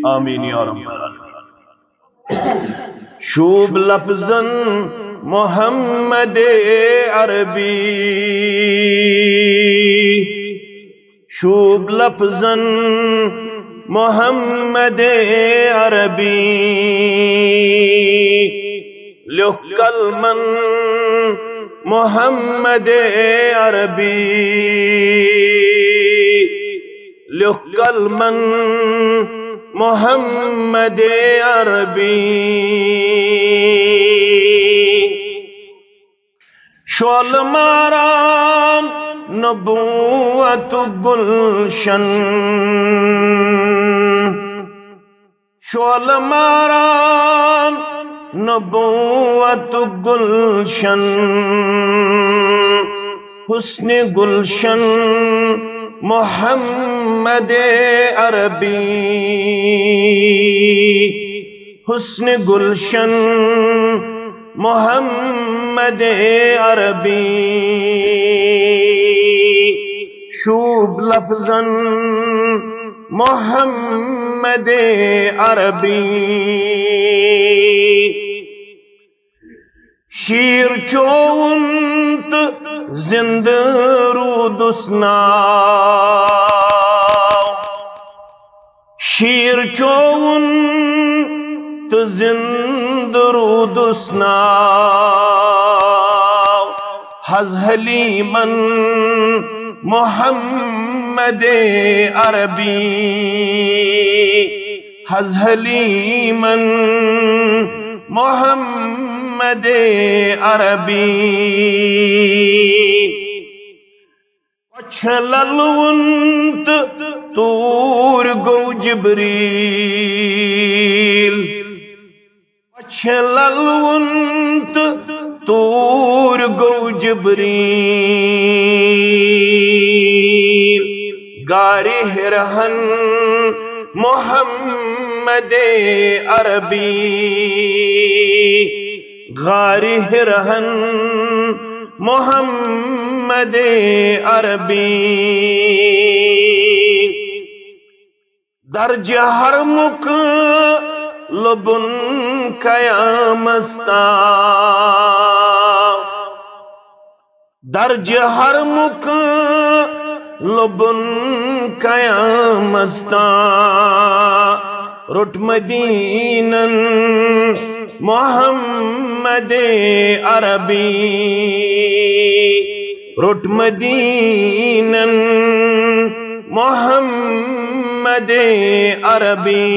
آمین یا رب العالمین۔ شوب لفظاً محمد عربی، شوب لفظاً محمد عربی، لکھ کلمن محمد عربی، لکھ کلمن محمد عربی، شعل ماران نبوت گلشن، شعل ماران نبوت گلشن، حسن گلشن محمد عربی، حسن گلشن محمد عربی، شوب لفظاً محمد عربی، شیر چونت زند رودسنا، شیر چونت زند رودسنا، حز حلیمن محمد عربی، حز حلیمن محمد عربی، پچھللونت تور گو جبریل، پچھللونت تور گو جبریل، غار ہرہن محمد عربی، غار ہرہن محمد عربی، درج ہرمک لبن قیامستا، درج ہرمک لبن قیامستا، رٹ مدینن محمد عربی، رٹ مدینن محمد عربی،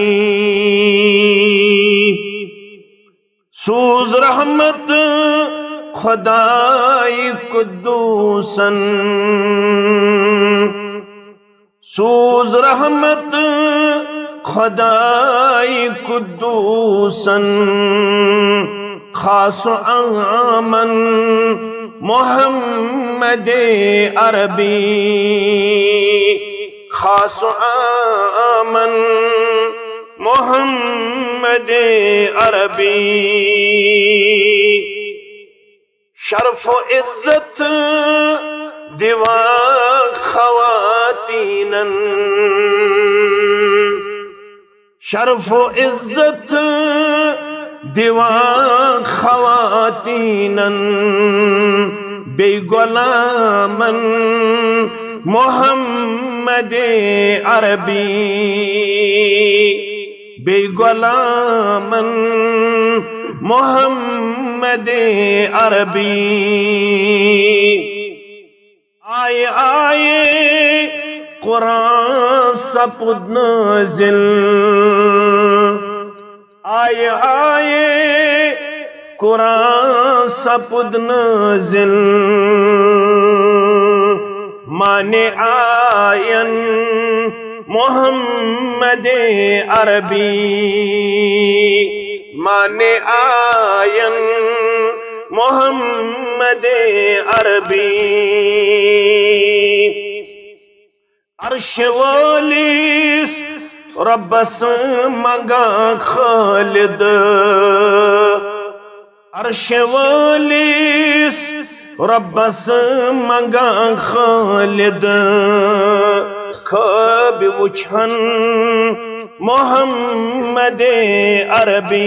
سوز رحمت خدای قدوسن، سوز رحمت خدای قدوسن، خاص آمن محمد عربی، خاص آمن محمد عربی، شرف و عزت دیوا خواتینن، شرف و عزت دیوا خواتینن، بے غلامن محمد عربی، بے غلامن محمد عربی، آئے آئے قرآن سپد نازل، آئے آئے قرآن سپد نازل، مانے آین محمد عربی، مانے آین محمد عربی، عرش والیس ربس مگا خالد، عرش والیس ربس مگا خالد، خواب وچھن محمد عربی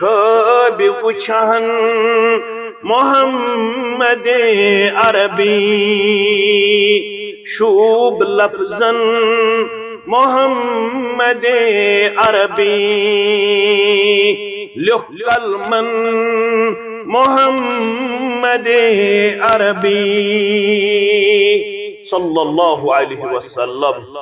خواب وچھان محمد عربی شوب لفظن محمد عربی لکھ کلمن محمد عربی صلی اللہ علیہ وسلم.